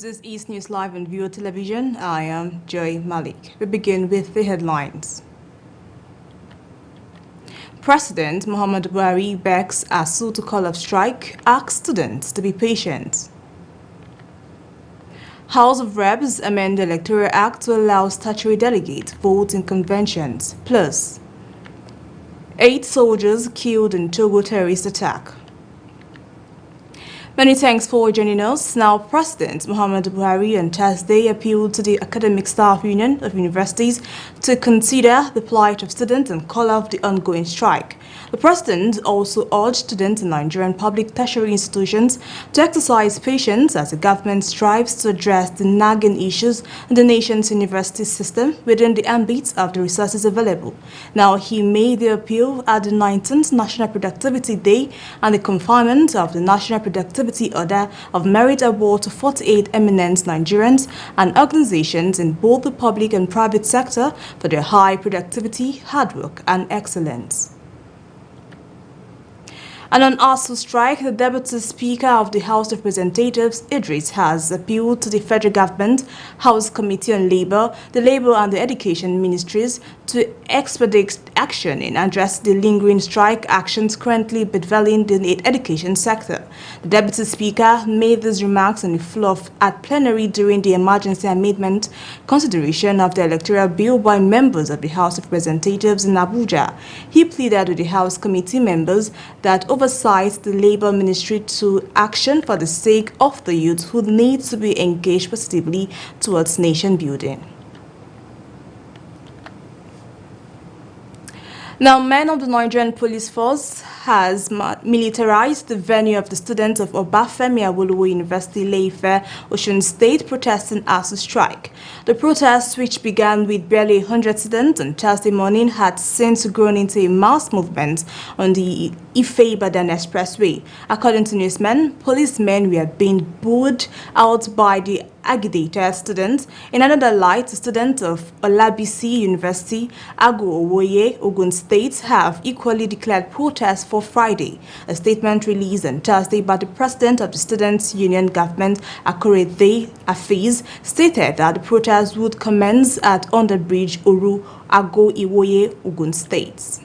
This is Newslive on Viewer Television. I am Joy Malik. We begin with the headlines. President Muhammadu Buhari begs Asuu to call off strike, asks students to be patient. House of Reps amend the Electoral Act to allow statutory delegates vote in conventions. Plus, 8 soldiers killed in Togo terrorist attack. Many thanks for joining us. Now, President Muhammadu Buhari on Thursday appealed to the Academic Staff Union of Universities to consider the plight of students and call off the ongoing strike. The President also urged students in Nigerian public tertiary institutions to exercise patience as the government strives to address the nagging issues in the nation's university system within the ambit of the resources available. Now, he made the appeal at the 19th National Productivity Day and the confinement of the National Productivity Order of Merit Award to 48 eminent Nigerians and organizations in both the public and private sector for their high productivity, hard work, and excellence. And on Asuu strike, the Deputy Speaker of the House of Representatives, Idris, has appealed to the federal government, House Committee on Labour, the Labour and the Education Ministries to expedite action in addressing the lingering strike actions currently bedeviling the education sector. The Deputy Speaker made these remarks on the floor at plenary during the emergency amendment consideration of the electoral bill by members of the House of Representatives in Abuja. He pleaded with the House Committee members that oversight the Labour Ministry to action for the sake of the youth who need to be engaged positively towards nation building. Now, men of the Nigerian Police Force has militarized the venue of the students of Obafemi Awolowo University, Ile-Ife, Osun State, protesting Asuu strike. The protests, which began with barely 100 students on Thursday morning, had since grown into a mass movement on the Ife-Ibadan Expressway. According to newsmen, policemen were being booed out by the agitated students. In another light, students of Olabisi University, Ago-Owoye, Ogun State, have equally declared protests for Friday. A statement released on Thursday by the president of the Students' Union Government, Akorede Afiz, stated that the protests would commence at Underbridge Oru, Ago-Iwoye, Ogun State.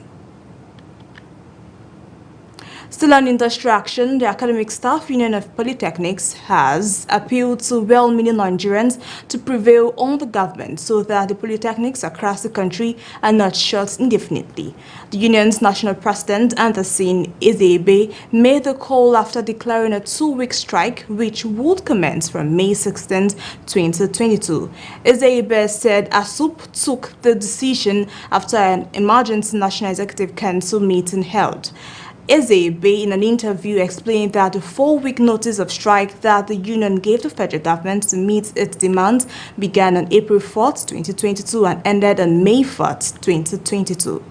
Still on industrial action, the Academic Staff Union of Polytechnics has appealed to well-meaning Nigerians to prevail on the government so that the polytechnics across the country are not shut indefinitely. The union's national president, Anderson Ezebe, made the call after declaring a 2-week strike, which would commence from May 16, 2022. Ezebe said Asuu took the decision after an emergency National Executive Council meeting held. Ezebe, in an interview, explained that the 4-week notice of strike that the union gave the federal government to meet its demands began on April 4, 2022 and ended on May 4, 2022.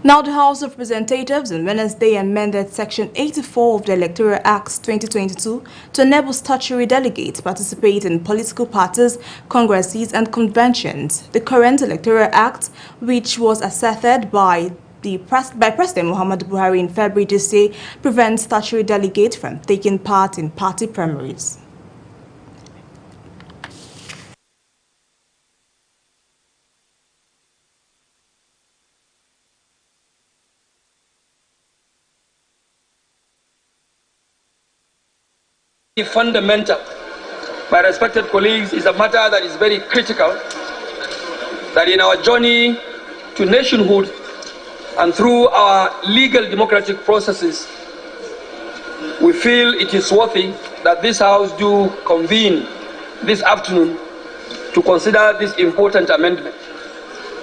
Now, the House of Representatives on Wednesday amended Section 84 of the Electoral Act 2022 to enable statutory delegates to participate in political parties, congresses, and conventions. The current Electoral Act, which was asserted by President Muhammadu Buhari in February this year, prevents statutory delegates from taking part in party primaries. Fundamental, my respected colleagues, is a matter that is very critical, that in our journey to nationhood and through our legal democratic processes, we feel it is worthy that this House do convene this afternoon to consider this important amendment.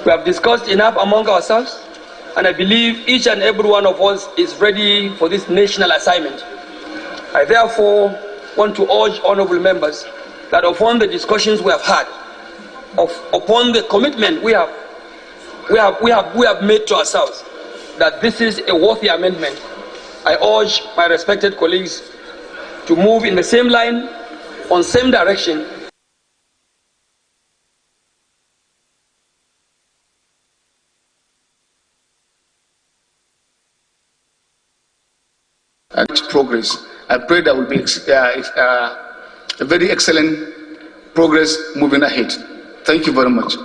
We have discussed enough among ourselves, and I believe each and every one of us is ready for this national assignment. I therefore want to urge honorable members that upon the discussions we have had, upon the commitment we have made to ourselves, that this is a worthy amendment, I urge my respected colleagues to move in the same line, on same direction. Progress I pray there will be a very excellent progress moving ahead. Thank you very much.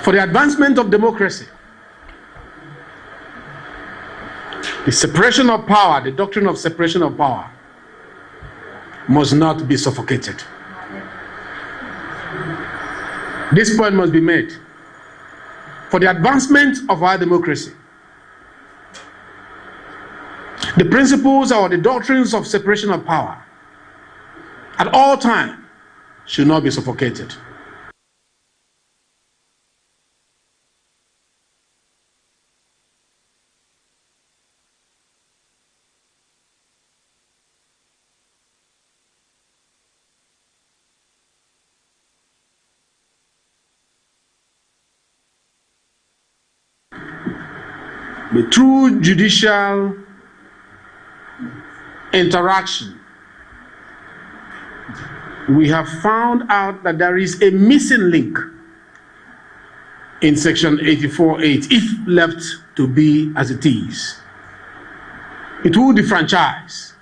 For the advancement of democracy, the separation of power, the doctrine of separation of power, must not be suffocated. This point must be made. For the advancement of our democracy, the principles or the doctrines of separation of power at all times should not be suffocated. But through judicial interaction, we have found out that there is a missing link in Section 84.8, if left to be as it is. It will defranchise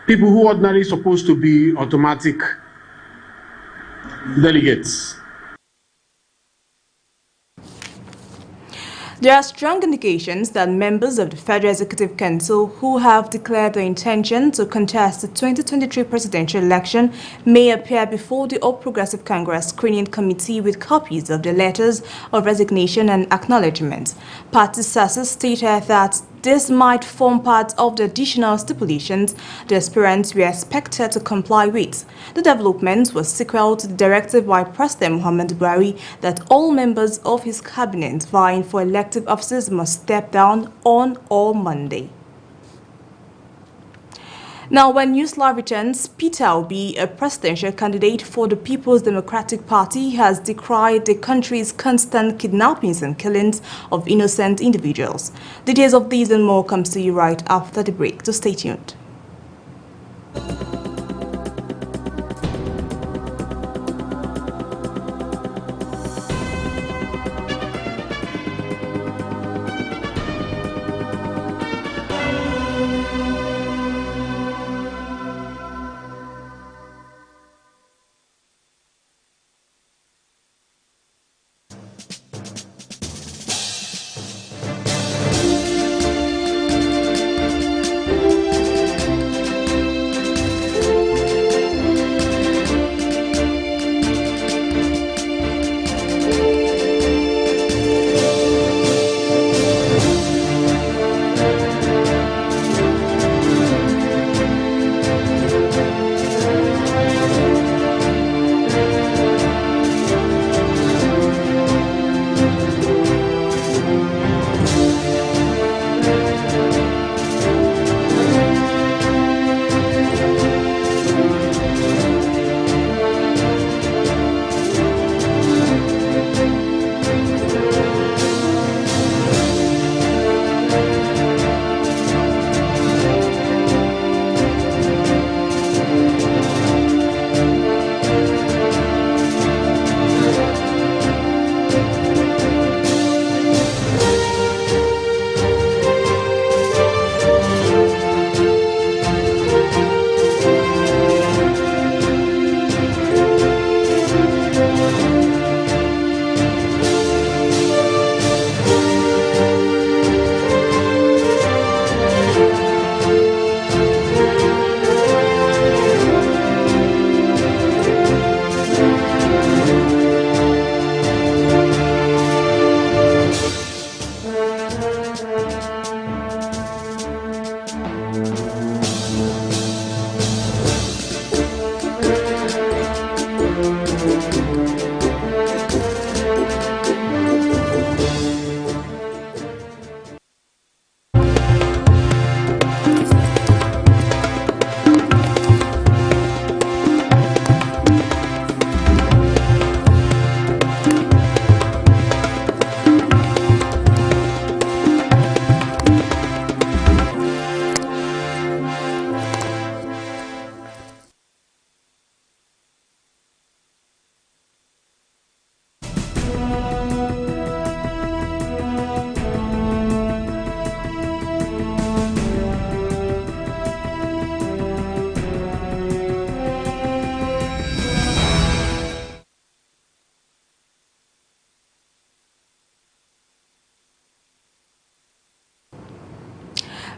people who are ordinarily supposed to be automatic delegates. There are strong indications that members of the Federal Executive Council who have declared their intention to contest the 2023 presidential election may appear before the All Progressive Congress Screening Committee with copies of the letters of resignation and acknowledgement. Party sources stated that this might form part of the additional stipulations the aspirants were expected to comply with. The development was sequel to the directive by President Muhammadu Buhari that all members of his cabinet vying for elective offices must step down on or Monday. Now, when Newslive returns, Peter Obi, a presidential candidate for the People's Democratic Party, has decried the country's constant kidnappings and killings of innocent individuals. Details of these and more comes to you right after the break, so stay tuned.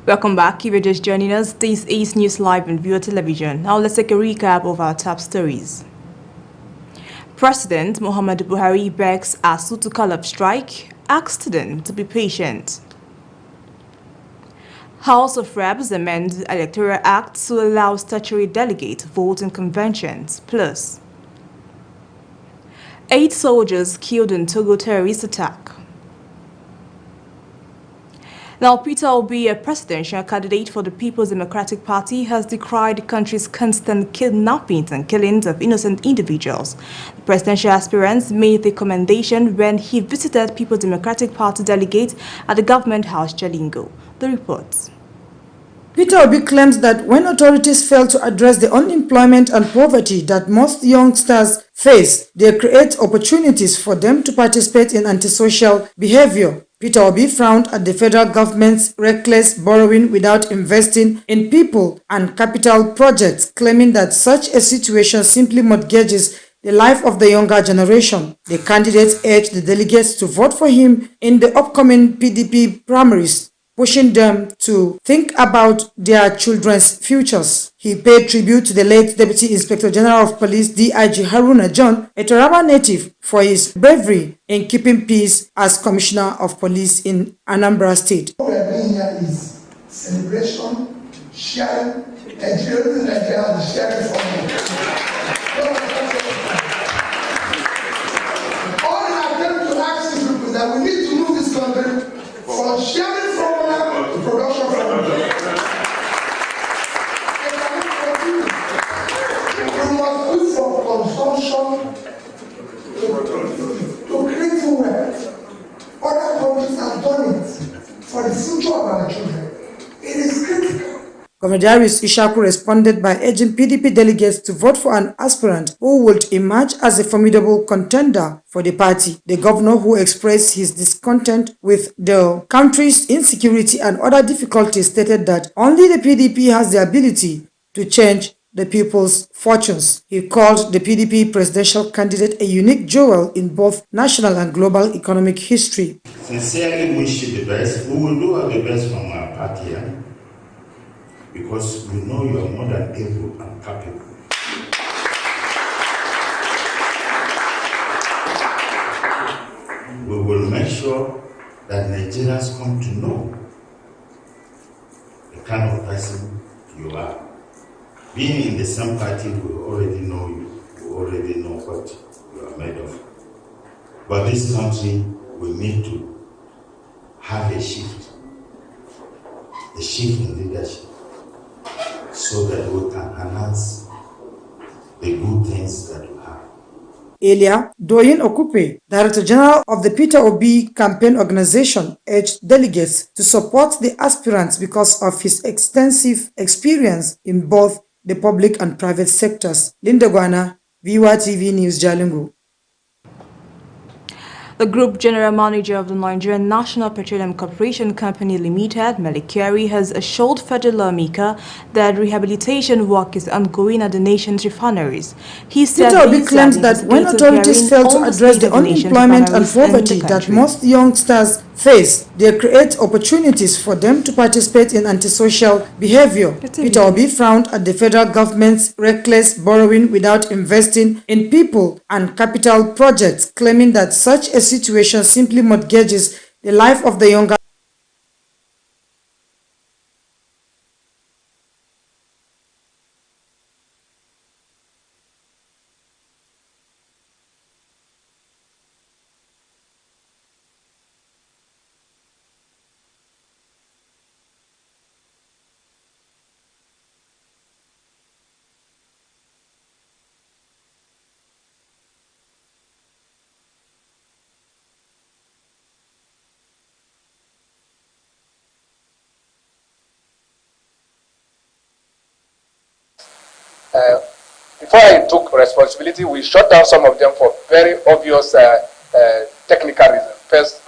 Welcome back. If you're just joining us, this is Newslive and Viewer Television. Now let's take a recap of our top stories. President Muhammadu Buhari begs Asuu to call up strike, asks them to be patient. House of Reps amends the Electoral Act to allow statutory delegates vote in conventions. Plus, 8 soldiers killed in Togo terrorist attack. Now, Peter Obi, a presidential candidate for the People's Democratic Party, has decried the country's constant kidnappings and killings of innocent individuals. The presidential aspirant made the commendation when he visited People's Democratic Party delegates at the Government House, Jalingo. The reports. Peter Obi claims that when authorities fail to address the unemployment and poverty that most youngsters face, they create opportunities for them to participate in antisocial behavior. Peter Obi frowned at the federal government's reckless borrowing without investing in people and capital projects, claiming that such a situation simply mortgages the life of the younger generation. The candidate urged the delegates to vote for him in the upcoming PDP primaries, pushing them to think about their children's futures. He paid tribute to the late Deputy Inspector General of Police DIG Haruna John, a Taraba native, for his bravery in keeping peace as Commissioner of Police in Anambra State. What we are doing here is celebration, sharing, and sharing all I attempt to ask people is that we need to move this country from sharing formula to production formula. We must put from consumption to create wealth. Other countries have done it for the future of our children. It is critical. Governor Darius Ishaku responded by urging PDP delegates to vote for an aspirant who would emerge as a formidable contender for the party. The governor, who expressed his discontent with the country's insecurity and other difficulties, stated that only the PDP has the ability to change the people's fortunes. He called the PDP presidential candidate a unique jewel in both national and global economic history. Sincerely wish you the best. We will do all the best from our party, because we know you are more than able and capable. We will make sure that Nigerians come to know the kind of person you are. Being in the same party, we already know you. We already know what you are made of. But this country, we need to have a shift in leadership, so that we can enhance the good things that we have. Earlier, Doyin Okupe, Director General of the Peter Obi campaign organization, urged delegates to support the aspirants because of his extensive experience in both the public and private sectors. Linda Guana, Viewer TV News, Jalingo. The Group General Manager of the Nigerian National Petroleum Corporation Company Limited, Malik Kyari, has assured federal lawmaker that rehabilitation work is ongoing at the nation's refineries. He said Peter Obi claims that when authorities fail to address the unemployment and poverty that most youngsters face, they create opportunities for them to participate in antisocial behavior. Peter Obi frowned at the federal government's reckless borrowing without investing in people and capital projects, claiming that such a situation simply mortgages the life of the younger. Before I took responsibility, we shut down some of them for very obvious technical reasons. First,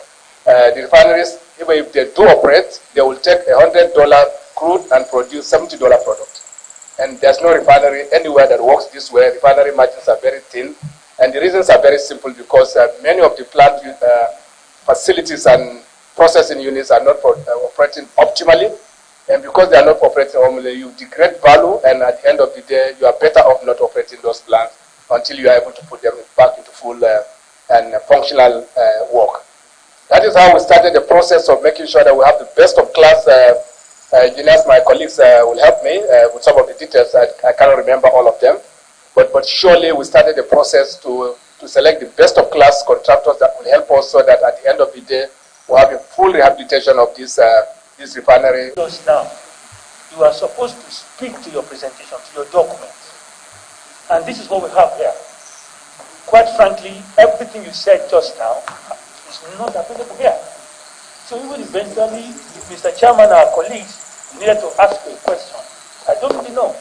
the refineries, even if they do operate, they will take $100 crude and produce $70 product. And there's no refinery anywhere that works this way. Refinery margins are very thin. And the reasons are very simple, because many of the plant facilities and processing units are not operating optimally. And because they are not operating normally, you degrade value, and at the end of the day, you are better off not operating those plants until you are able to put them back into full and functional work. That is how we started the process of making sure that we have the best of class engineers. My colleagues will help me with some of the details. I cannot remember all of them, but surely we started the process to select the best of class contractors that will help us so that at the end of the day, we have a full rehabilitation of this refinery. Just now, you are supposed to speak to your presentation, to your document. And this is what we have here. Quite frankly, everything you said just now is not available here. So even eventually, if Mr. Chairman, our colleagues, needed to ask a question, I don't really know.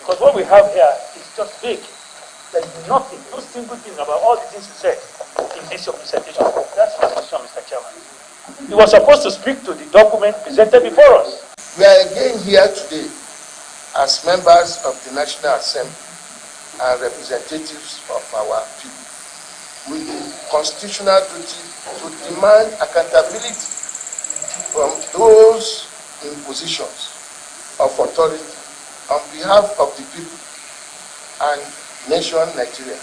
Because what we have here is just vague. There's nothing, no single thing about all the things you said in this your presentation. That's my question, Mr. Chairman. You were supposed to speak to the document presented before us. We are again here today as members of the National Assembly and representatives of our people with the constitutional duty to demand accountability from those in positions of authority on behalf of the people and nation Nigeria.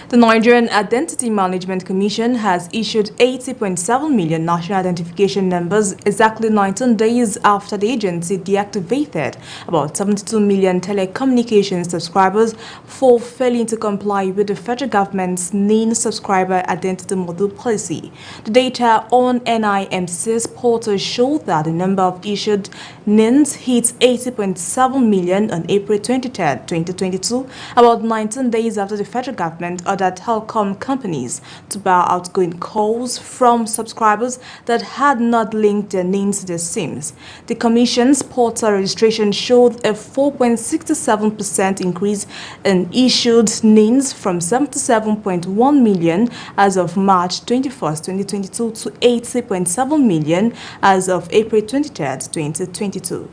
The Nigerian Identity Management Commission has issued 80.7 million national identification numbers exactly 19 days after the agency deactivated about 72 million telecommunications subscribers for failing to comply with the federal government's NIN subscriber identity model policy. The data on NIMC's portal showed that the number of issued NINs hit 80.7 million on April 23, 2022, about 19 days after the federal government ordered telecom companies to bar outgoing calls from subscribers that had not linked their names to their SIMs. The Commission's portal registration showed a 4.67% increase in issued NINs from 77.1 million as of March 21, 2022 to 80.7 million as of April 23, 2022.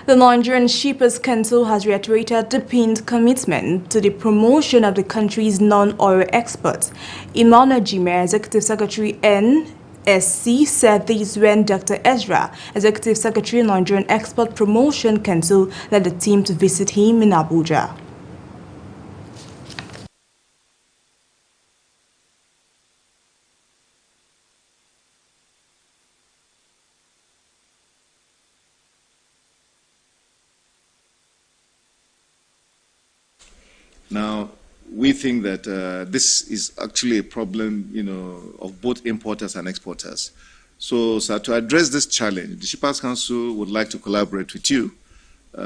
The Nigerian Shippers Council has reiterated the pinned commitment to the promotion of the country's non-oil exports. Emmanuel Jime, Executive Secretary NSC, said this when Dr. Ezra, Executive Secretary Nigerian Export Promotion Council, led the team to visit him in Abuja. Now, we think that this is actually a problem, of both importers and exporters. So to address this challenge, the Shippers Council would like to collaborate with you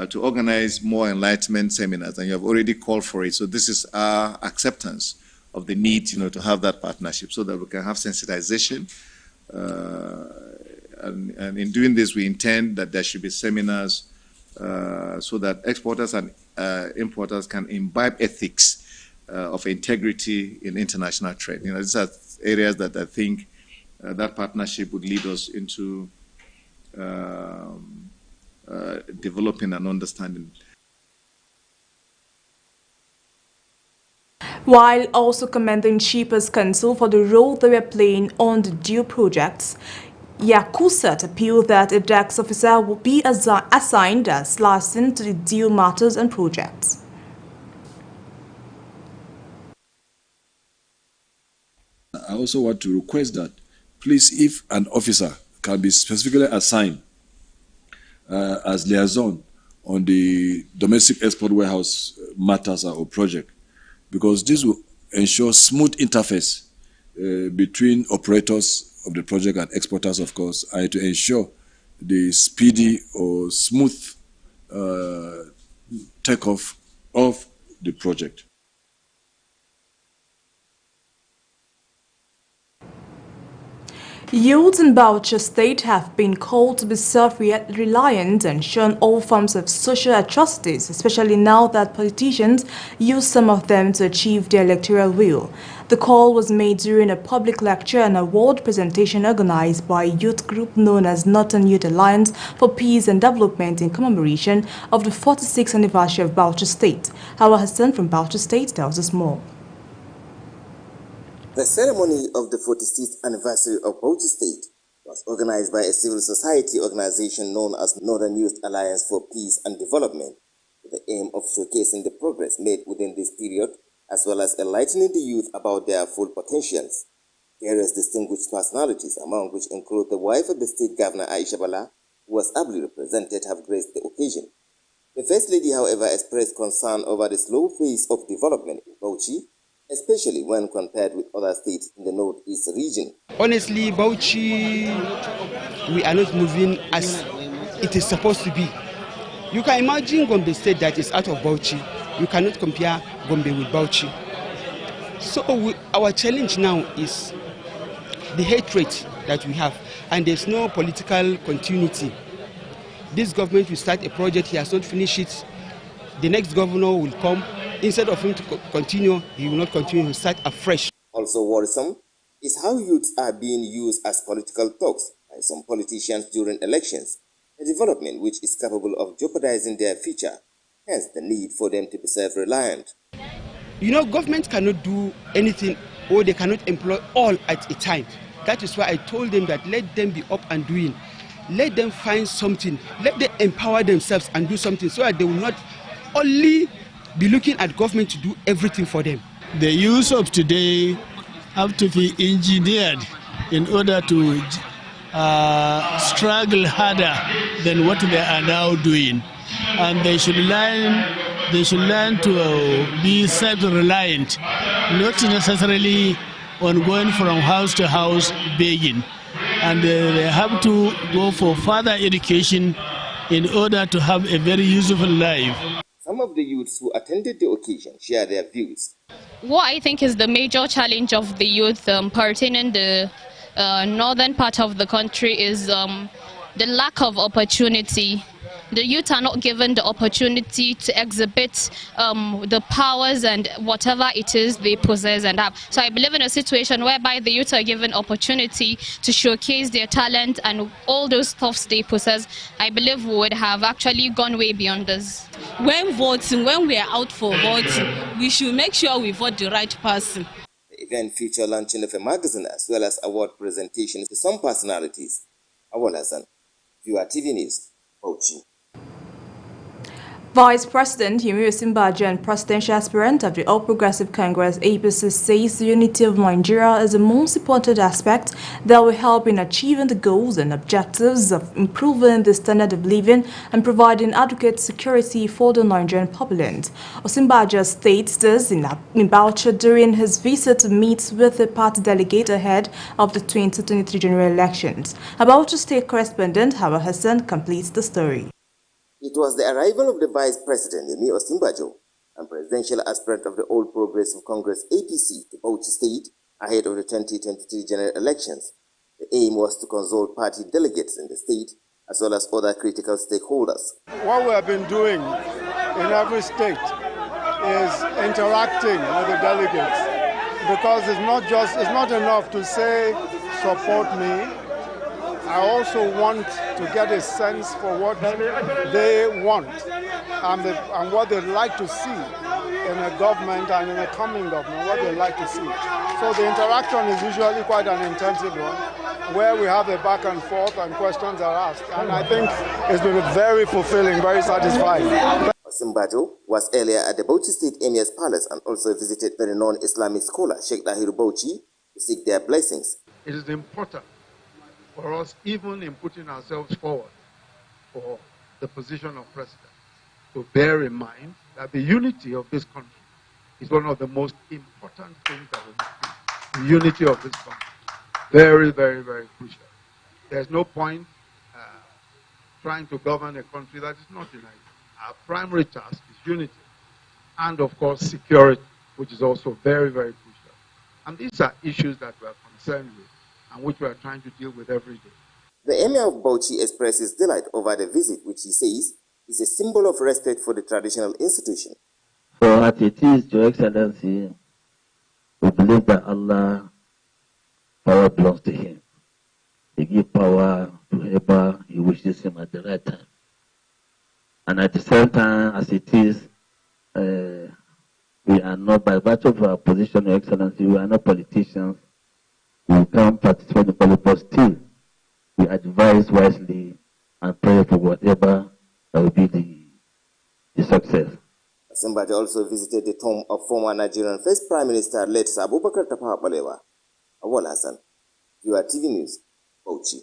to organize more enlightenment seminars, and you have already called for it. So this is our acceptance of the need, to have that partnership so that we can have sensitization. And in doing this, we intend that there should be seminars so that exporters and importers can imbibe ethics of integrity in international trade. These are areas that I think that partnership would lead us into developing and understanding. While also commending Shippers Council for the role they were playing on the deal projects, Yakusat appealed that a DAX officer will be assigned as liaison to the deal matters and projects. I also want to request that, please, if an officer can be specifically assigned as liaison on the domestic export warehouse matters or project, because this will ensure smooth interface between operators of the project and exporters, of course, and to ensure the speedy or smooth takeoff of the project. Youths in Bauchi State have been called to be self-reliant and shun all forms of social atrocities, especially now that politicians use some of them to achieve their electoral will. The call was made during a public lecture and award presentation organized by a youth group known as Northern Youth Alliance for Peace and Development in commemoration of the 46th anniversary of Bauchi State. Hawa Hassan from Bauchi State tells us more. The ceremony of the 46th anniversary of Bauchi State was organized by a civil society organization known as Northern Youth Alliance for Peace and Development, with the aim of showcasing the progress made within this period, as well as enlightening the youth about their full potentials. Various distinguished personalities, among which include the wife of the state governor Aisha Bala, who was ably represented, have graced the occasion. The First Lady, however, expressed concern over the slow pace of development in Bauchi, especially when compared with other states in the northeast region. Honestly, Bauchi, we are not moving as it is supposed to be. You can imagine Gombe State that is out of Bauchi. You cannot compare Gombe with Bauchi. So our challenge now is the hatred that we have, and there's no political continuity. This government will start a project, he has not finished it. The next governor will come. Instead of him to continue, he will not continue, he will start afresh. Also worrisome is how youths are being used as political thugs by some politicians during elections, a development which is capable of jeopardizing their future, hence the need for them to be self-reliant. You know, government cannot do anything, or they cannot employ all at a time. That is why I told them that let them be up and doing. Let them find something. Let them empower themselves and do something so that they will not only be looking at government to do everything for them. The youth of today have to be engineered in order to struggle harder than what they are now doing. And they should learn to be self-reliant, not necessarily on going from house to house begging. And they have to go for further education in order to have a very useful life. Some of the youths who attended the occasion share their views. What I think is the major challenge of the youth pertaining the northern part of the country is the lack of opportunity. The youth are not given the opportunity to exhibit the powers and whatever it is they possess and have. So I believe in a situation whereby the youth are given opportunity to showcase their talent and all those stuffs they possess, I believe we would have actually gone way beyond this. When voting, when we are out for voting, we should make sure we vote the right person. The event featured launching of a magazine as well as award presentations to some personalities. Awal Hassan, Viewer TV News, Bauchi. Vice President Yemi Osinbajo and presidential aspirant of the All Progressive Congress APC says the unity of Nigeria is the most important aspect that will help in achieving the goals and objectives of improving the standard of living and providing adequate security for the Nigerian populace. Osinbajo states this in Bauchi during his visit to meet with the party delegate ahead of the 2023 general elections. Bauchi State correspondent Hawa Hassan completes the story. It was the arrival of the Vice President, Yemi Osinbajo, and presidential aspirant of the All Progressive Congress APC to Bauchi State ahead of the 2023 general elections. The aim was to consult party delegates in the state as well as other critical stakeholders. What we have been doing in every state is interacting with the delegates, because it's not enough to say support me. I also want to get a sense for what they want and what they'd like to see in a government and in a coming government, what they'd like to see. So the interaction is usually quite an intensive one, where we have a back and forth and questions are asked. And I think it's been very fulfilling, very satisfying. Osinbajo was earlier at the Bauchi State Emir's Palace and also visited the renowned Islamic scholar Sheikh Dahiru Bauchi to seek their blessings. It is important for us, even in putting ourselves forward for the position of president, to bear in mind that the unity of this country is one of the most important things that we do. The unity of this country. Very, very, very crucial. There's no point trying to govern a country that is not united. Our primary task is unity. And of course, security, which is also very, very crucial. And these are issues that we are concerned with and which we are trying to deal with every day. The Emir of Bauchi expresses delight over the visit, which he says is a symbol of respect for the traditional institution. For as it is, Your Excellency, we believe that Allah, power belongs to Him. He gives power to whoever He wishes Him at the right time. And at the same time, as it is, we We are not, by virtue of our position, Your Excellency, we are not politicians. We can't participate in politics, but still, we advise wisely and pray for whatever that will be the success. Simbaji also visited the tomb of former Nigerian First Prime Minister late Abubakar Tafawa Balewa. Awal Hassan, UR TV News, Bauchi.